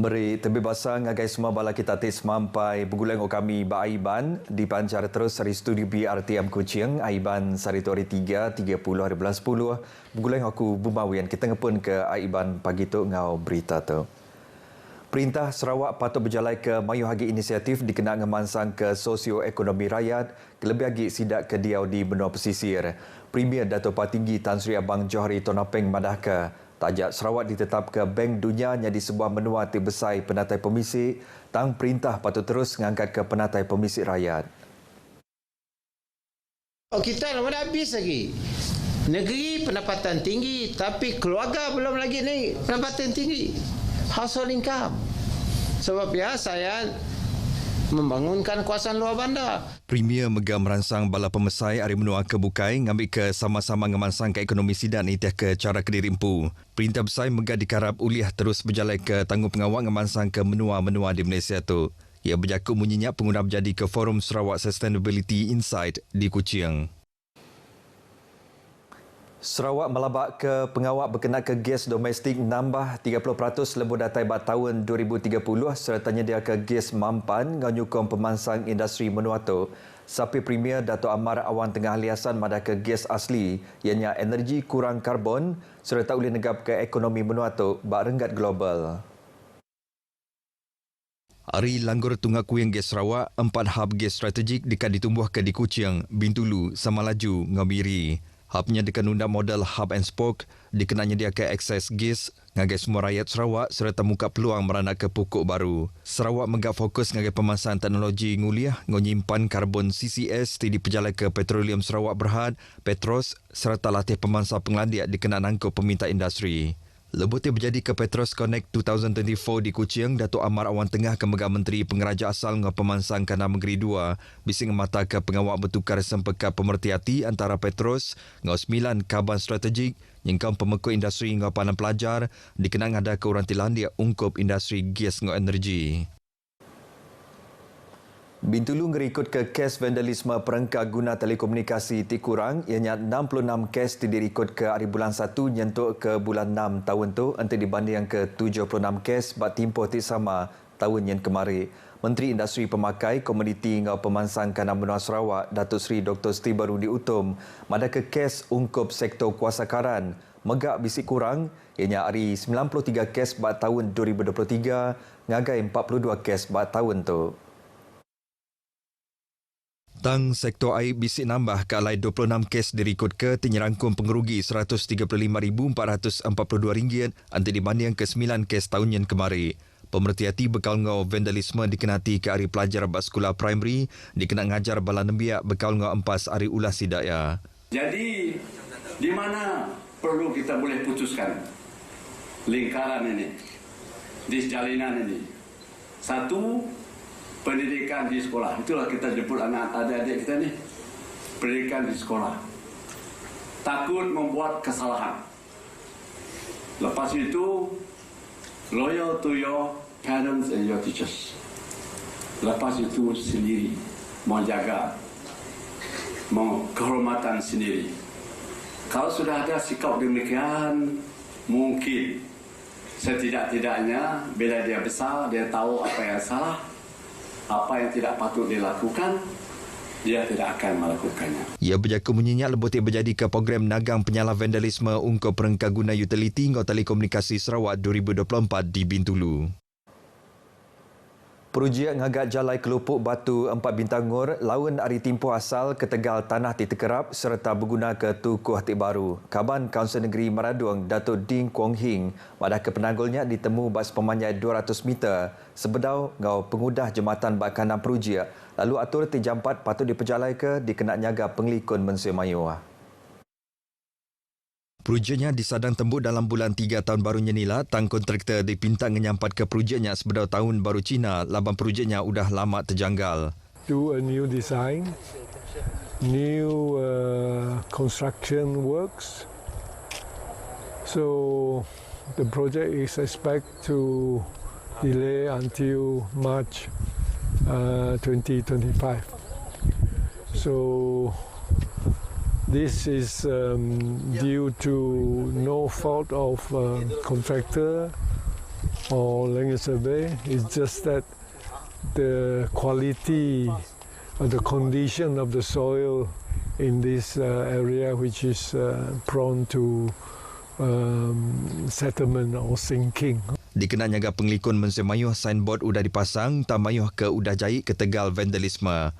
Memberi tebih basah ngagai semua bala kita tis mampai bergulang kami ba Aiban di pancar terus dari studio BRTM Kuching Aiban Saritori 3 30 hari bulan 10 bergulang aku bumawian kita ngepun ke Aiban pagi tu ngau berita tu. Perintah Sarawak patut berjalan ke mayu hagi inisiatif dikenal ngemansang ke sosioekonomi rakyat kelebih hagi sidak ke diau di benua pesisir. Premier Dato' Patinggi Tan Sri Abang Johari Tonapeng madahka tajak Sarawak ditetap ke Bank Dunia jadi sebuah menua terbesar penatai pemisik, tang perintah patut terus mengangkat ke penatai pemisik rakyat. Kita belum habis lagi. Negeri pendapatan tinggi tapi keluarga belum lagi naik pendapatan tinggi. Household income. Sebab ya saya membangunkan kawasan luar bandar. Premier megah merangsang bala pemesai hari menua ke Bukai ngambil ke sama-sama ngemansang ke ekonomi sidan itiah ke cara kedirimpu. Perintah besar megah dikarap uliah terus berjalan ke tanggung pengawal ngemansang ke menua-menua di Malaysia tu. Ia berjakut menyenyak pengguna berjadi ke Forum Sarawak Sustainability Insight di Kuching. Sarawak melabak ke pengawal berkenaan ke gas domestik nambah 30% lebih datai bat tahun 2030 serta nyedia ke gas mampan nganyukong pemansang industri menua tu. Sapi Premier Dato' Amar Awan Tengah Liasan madah ke gas asli ianya energi kurang karbon serta boleh negap ke ekonomi menua tu bak renggat global. Hari Langgur Tunggak Kuyang Gas Sarawak, 4 hub gas strategik dekat ditumbuh ke di Kuching, Bintulu, Samalaju, Ngabiri. Hubnya dekat undang model hub and spoke, dikenal nyediakan akses gas ngagai semua rakyat Sarawak serta muka peluang meranak ke pokok baru. Sarawak megak fokus ngagai pemasangan teknologi nguliah nyimpan karbon CCS di pejalan ke Petroleum Sarawak Berhad, Petros serta latih pemansa penglandiak dikenal nangkup peminta industri. Lebutnya berjadi ke Petros Connect 2024 di Kuching, Dato' Amar Awan Tengah ke Megah Menteri Pengeraja Asal ngau pemansang Kana Negeri 2, bising mata ke pengawal bertukar sempeka pemerhati antara Petros ngau 9 kaban strategik, nyengkau pemekul industri ngau panan pelajar, dikenang ada ke orang Tilandia ungkup industri gas ngau energi. Bintulu ngerikut ke kes vandalisme perangkat guna telekomunikasi ti kurang ianya 66 kes dirikut ke hari bulan 1 nyentuk ke bulan 6 tahun tu antara dibanding ke 76 kes bat timpoh ti sama tahun yang kemari. Menteri Industri Pemakai Komoditi ngau pemansang Kana Benua Sarawak Datuk Seri Dr. Siti Barudi Utom madah ke kes ungkup sektor kuasa karan megak bisik kurang ianya hari 93 kes bat tahun 2023 ngagai 42 kes bat tahun tu. Tang sektor air bisik nambah ke alai 26 kes dirikut ke tinyerangkum pengerugi RM135,442 antara dibanding ke 9 kes tahun yang kemari. Pemerhati bekal ngau vandalisme dikenati ke hari pelajar bak sekolah primary dikenal ngajar bala nembiak bekal ngau empas hari ulas sidaya. Jadi di mana perlu kita boleh putuskan lingkaran ini, di jalinan ini. Satu, pendidikan di sekolah. Itulah kita jemput adik-adik kita ni. Pendidikan di sekolah. Takut membuat kesalahan. Lepas itu, loyal to your parents and your teachers. Lepas itu sendiri. Menjaga kehormatan sendiri. Kalau sudah ada sikap demikian, mungkin setidak-tidaknya bila dia besar, dia tahu apa yang salah, apa yang tidak patut dilakukan, dia tidak akan melakukannya. Ia berjakut menyenyak lebut yang berjadi ke program nagang penyalah vandalisme ungkup perangkat guna utiliti ngau telekomunikasi Sarawak 2024 di Bintulu. Projek ngagak jalai kelupuk batu 4 bintang ngur lawan hari timpoh asal ke Tegal Tanah di Tekerap serta berguna ke Tukuh Hati Baru. Kaban Kaunsil Negeri Maraduang Dato' Ding Kwong Hing madah ke penanggulnya ditemu bas pemanjai 200 meter sebedau ngau pengudah jembatan bakanan projek. Lalu atur tijampat patut diperjalai ke dikenak nyaga penglikun Mensur Mayu. Projeknya disadang tembuk dalam bulan 3 tahun barunya nila, tang kontraktor dipinta menyampat ke projeknya sebedau tahun baru Cina, laban projeknya udah lama terjanggal. Do a new design, new construction works. So the project is expected to delay until March 2025. So this is due to no fault of contractor or land survey. It's just that the quality or the condition of the soil in this area, which is prone to settlement or sinking. Dikenal jaga penglikun mensemayuh signboard udah dipasang, tamayuh ke udah jahit ke tegal vandalisme.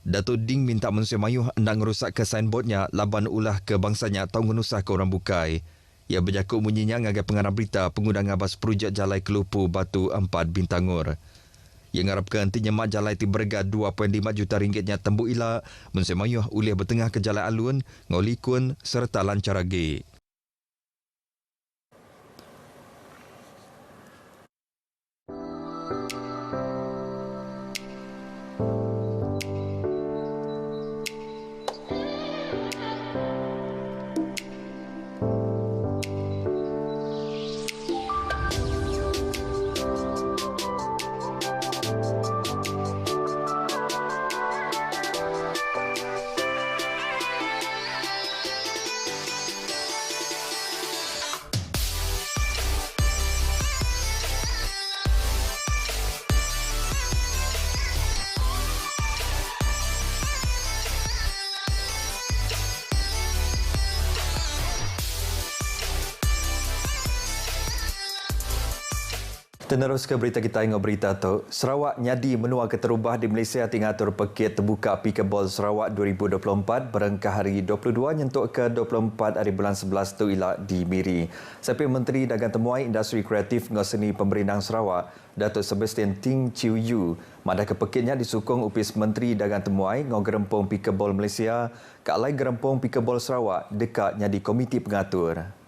Datuk Ding minta mensemayuh hendak ngerusak ke signboardnya laban ulah ke bangsanya tahu ngenusah ke orang bukai. Ia berjakut munyinya ngagai pengarah berita pengguna ngabas projek Jalai Kelupu Batu 4 Bintangur. Ia ngarapkan tinyemat Jalai Tiberga 2.5 juta ringgitnya tembuk ila mensemayuh ulih bertengah ke Jalai Alun, Ngolikun serta lancar lagi. Terus ke berita kita ingat berita tu. Sarawak nyadi menua keterubah di Malaysia tingatur pekit terbuka Pickleball Sarawak 2024 berengkah hari 22 nyentuk ke 24 hari bulan 11 tu ialah di Miri. Sampai Menteri Dagang Temuai Industri Kreatif dengan Seni Pemerintahan Sarawak, Datuk Sebastian Ting Chiu Yu, madah ke pekitnya disukung upis Menteri Dagang Temuai dengan Gerempong Pickleball Malaysia, ke alai Gerempong Pickleball Sarawak dekat nyadi komiti pengatur.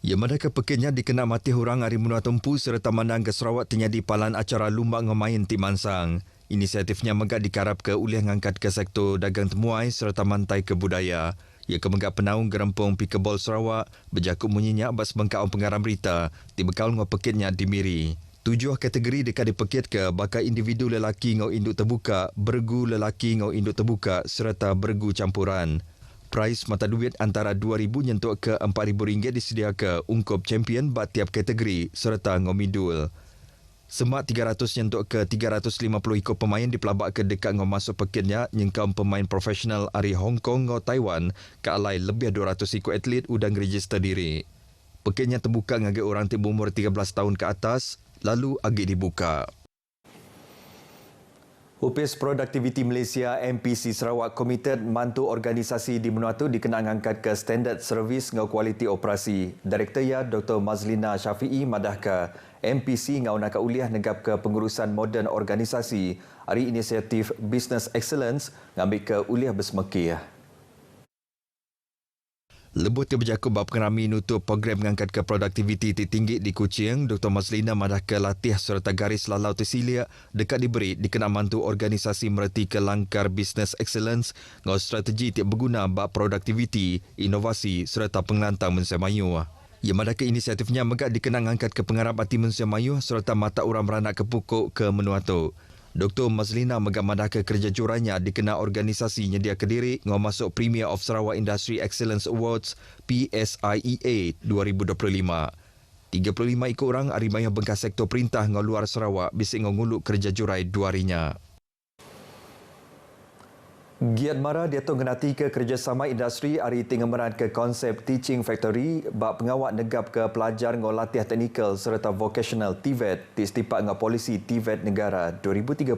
Ia madah kepekitnya dikenal mati hurang hari menua tempu serta mandang ke Sarawak terjadi palan acara lumba ngemain Tim Mansang. Inisiatifnya megak dikarap ke ulih ngangkat ke sektor dagang temuai serta mantai ke budaya. Ia kemegak penaung Gerempong Pickleball Sarawak berjakut munyinya bas bengkaun pengarang berita dibekal ngau pekitnya di Miri. 7 kategori dekat dipekit ke bakal individu lelaki ngau induk terbuka, bergu lelaki ngau induk terbuka serta bergu campuran. Prais mata duit antara RM2,000 nyentuk ke RM4,000 disedia ke ungkup champion bat tiap kategori serta ngomidul. Semak 300 nyentuk ke 350 ikut pemain dipelabak ke dekat ngau masuk pekitnya nyengkam pemain profesional dari Hong Kong ngau Taiwan ke alai lebih 200 ikut atlet udang register diri. Pekitnya terbuka ngagi orang tiba umur 13 tahun ke atas lalu agi dibuka. Upis Produktiviti Malaysia MPC Sarawak komited mantu organisasi di menua tu dikenal angkat ke standard servis ngau kualiti operasi. Direktur ya Dr. Mazlina Syafi'i madah ke MPC ngau nak uliah negap ke pengurusan moden organisasi hari inisiatif Business Excellence ngambil ke uliah bersemekih. Lebut ke berjakut bab pengerami nutup program mengangkat ke produktiviti tertinggi di Kuching, Dr. Mazlina madah ke latih serta garis lalau tersilia dekat diberi dikenal mantu organisasi mereti ke langkar Business Excellence ngau strategi tiap berguna bab produktiviti, inovasi serta pengelantang mensemayu. Ia madah ke inisiatifnya megak dikenal angkat ke pengarap hati mensemayu serta mata orang beranak ke pukuk ke menua tu. Dr. Mazlina megak madah ke kerja juranya dikenal organisasi nyedia ke diri ngau masuk Premier of Sarawak Industry Excellence Awards PSIEA 2025. 35 ikut orang arimaya bengkas sektor perintah ngau luar Sarawak bisik ngau nguluk kerja jurai 2 harinya. Giat Mara diatung genati ke kerjasama industri hari tingemeran ke konsep Teaching Factory bak pengawak negap ke pelajar ngau latihan teknikal serta vocational TVET di setipak ngau polisi TVET negara 2030.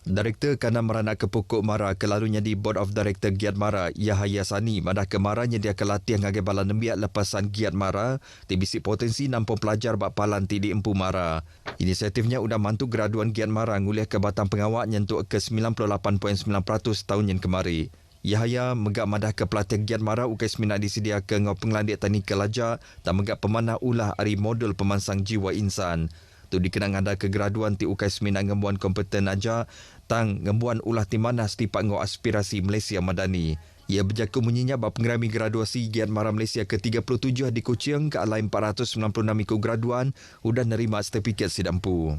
Direktur Kanan Meranak Kepukuk Mara kelalunya di Board of Director Giat Mara Yahaya Sani madah ke Mara nyedia ke latihan ngagai bala nembiak lepasan Giat Mara tibisi potensi nampung pelajar bak palan ti di Empu Mara. Inisiatifnya udah mantu graduan Giat Mara nguliah ke batang pengawak nyentuk ke 98.9% tahun yang kemari. Yahaya megak madah ke pelatih Giat Mara ukais minat disedia ke ngau penglandik teknikal aja dan megak pemanah ulah ari modul pemansang jiwa insan. Tu dikenang ada kegraduan ti ukais minat ngembuan kompeten aja tang ngembuan ulah ti mana setipak ngau aspirasi Malaysia Madani. Ia berjakut munyinya bab pengerami graduasi Giat Mara Malaysia ke-37 di Kuching ke alai 496 ikut graduan udah nerima sertifikat sidampu.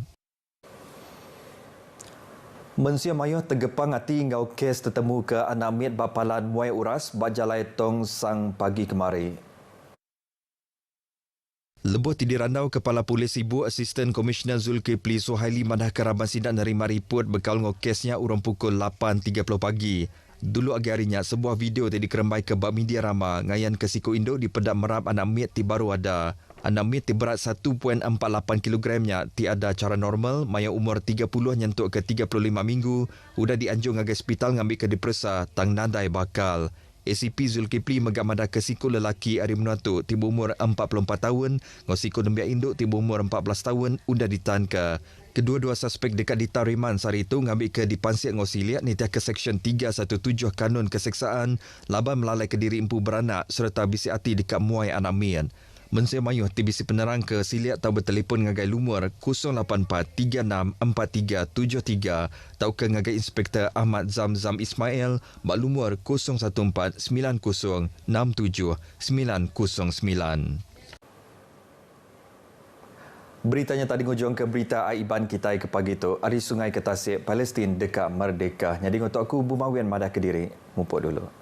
Mensia mayuh tergepang hati ngau kes tertemu ke anak mit bapalan muai uras bajalai tong sang pagi kemari. Lebuh ti dirandau Kepala Polis Ibu Asisten Komisioner Zulkifli Suhaili mandah keraban sidak nerima ripot bekal ngau kesnya urang pukul 8.30 pagi. Dulu agi harinya sebuah video yang dikerembai ke bab media rama ngayan ke Siku Indo di Pedak Merap anak mit ti baru ada. Anak mit ti berat 1.48 kilogramnya ti ada cara normal, maya umur 30 nyentuk ke 35 minggu, udah dianjung ngagai hospital ngambil ke diperiksa tang nadai bakal. ACP Zulkifli megamada ke siku lelaki Ari Menuatu tiba umur 44 tahun, ngau siku Nembia Induk tiba umur 14 tahun, udah ditahan ke. Kedua-dua suspek dekat ditariman sehari itu ngambil ke dipansir ngau siliat nitiah ke Seksyen 317 Kanun Keseksaan, laban melalai ke diri empu beranak serta bisi hati dekat muai anak mian. Mensia mayuh TBC penerang ke siliat tau bertelefon ngagai lumur 084-364373 tau ke ngagai Inspektor Ahmad Zamzam Ismail bak lumur 014-90-67-909. Beritanya tadi ngujung ke berita Aiban kita ke pagi tu. Ari Sungai ke Tasik, Palestin dekat Merdeka. Jadi untuk aku Bumawian madah ke diri. Mumpuk dulu.